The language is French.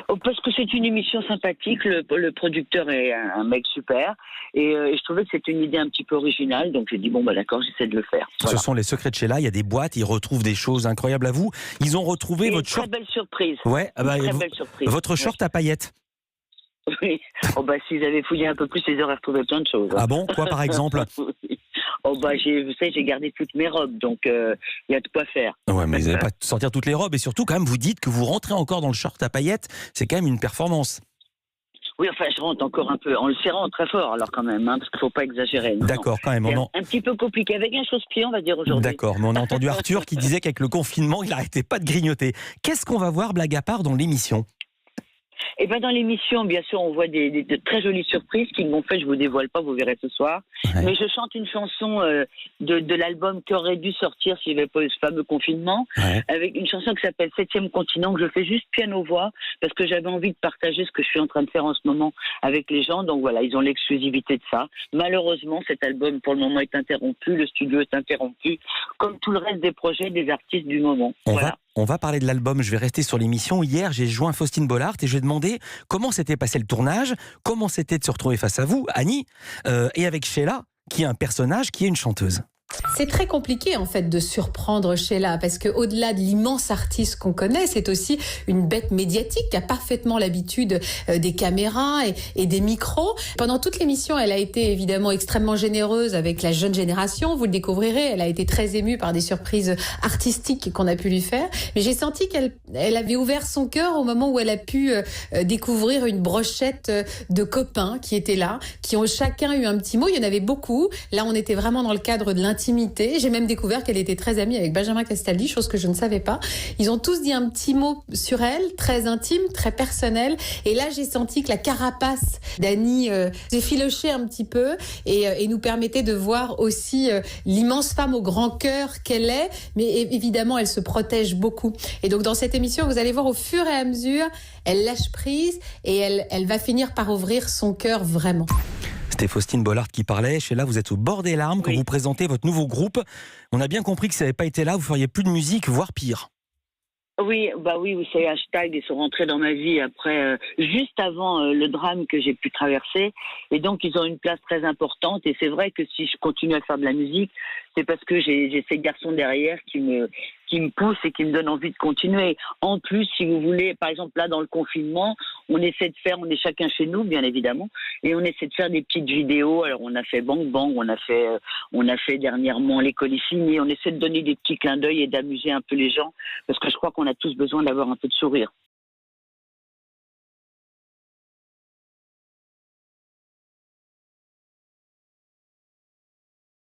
Oh, parce que c'est une émission sympathique, le producteur est un mec super, et je trouvais que c'était une idée un petit peu originale, donc j'ai dit bon bah d'accord, j'essaie de le faire. Ce Voilà. sont les secrets de Sheila, il y a des boîtes, ils retrouvent des choses incroyables à vous. Ils ont retrouvé Et une votre très short. belle surprise. Ouais, Une très belle surprise. votre Oui. short à paillettes. Oui. Oh bah s'ils avaient fouillé un peu plus, ils auraient retrouvé plein de choses. Ah bon? Quoi par exemple? Oui. Oh bah vous savez, j'ai gardé toutes mes robes, donc il y a de quoi faire. Ouais, mais vous n'allez pas sortir toutes les robes et surtout quand même vous dites que vous rentrez encore dans le short à paillettes, c'est quand même une performance. Oui, enfin, je rentre encore un peu en le serrant très fort, alors quand même, parce qu'il ne faut pas exagérer. Non, non. D'accord, quand même. C'est un petit peu compliqué, avec un chausse-pied, on va dire aujourd'hui. D'accord, mais on a entendu Arthur qui disait qu'avec le confinement, il n'arrêtait pas de grignoter. Qu'est-ce qu'on va voir, blague à part, dans l'émission? Et ben dans l'émission, bien sûr, on voit de très jolies surprises qui m'ont fait, je vous dévoile pas, vous verrez ce soir. Ouais. Mais je chante une chanson de l'album qui aurait dû sortir s'il n'y avait pas eu ce fameux confinement, Ouais. avec une chanson qui s'appelle Septième Continent, que je fais juste piano-voix, parce que j'avais envie de partager ce que je suis en train de faire en ce moment avec les gens. Donc voilà, ils ont l'exclusivité de ça. Malheureusement, cet album, pour le moment, est interrompu, le studio est interrompu, comme tout le reste des projets des artistes du moment. Voilà. On va parler de l'album, je vais rester sur l'émission. Hier, j'ai joint Faustine Bollard et je lui ai demandé comment s'était passé le tournage, comment c'était de se retrouver face à vous, Annie, et avec Sheila, qui est un personnage, qui est une chanteuse. C'est très compliqué en fait de surprendre Sheila parce que au-delà de l'immense artiste qu'on connaît, c'est aussi une bête médiatique qui a parfaitement l'habitude des caméras et des micros. Pendant toute l'émission, elle a été évidemment extrêmement généreuse avec la jeune génération, vous le découvrirez, elle a été très émue par des surprises artistiques qu'on a pu lui faire, mais j'ai senti qu'elle avait ouvert son cœur au moment où elle a pu découvrir une brochette de copains qui étaient là, qui ont chacun eu un petit mot, il y en avait beaucoup. Là, on était vraiment dans le cadre de l'intimité. J'ai même découvert qu'elle était très amie avec Benjamin Castaldi, chose que je ne savais pas. Ils ont tous dit un petit mot sur elle, très intime, très personnel. Et là, j'ai senti que la carapace d'Annie s'effilochait un petit peu et nous permettait de voir aussi l'immense femme au grand cœur qu'elle est. Mais évidemment, elle se protège beaucoup. Et donc, dans cette émission, vous allez voir au fur et à mesure, elle lâche prise et elle va finir par ouvrir son cœur vraiment. C'était Faustine Bollard qui parlait. Sheila, vous êtes au bord des larmes quand vous présentez votre nouveau groupe. On a bien compris que si ça n'avait pas été là, vous feriez plus de musique, voire pire. Oui, bah oui, vous savez, hashtag, ils sont rentrés dans ma vie après, juste avant le drame que j'ai pu traverser. Et donc, ils ont une place très importante. Et c'est vrai que si je continue à faire de la musique, c'est parce que j'ai ces garçons derrière qui me poussent et qui me donnent envie de continuer. En plus, si vous voulez, par exemple, là, dans le confinement, on est chacun chez nous, bien évidemment, et on essaie de faire des petites vidéos. Alors, on a fait Bang Bang, on a fait dernièrement Les Colissignes, on essaie de donner des petits clins d'œil et d'amuser un peu les gens, parce que je crois qu'on a tous besoin d'avoir un peu de sourire.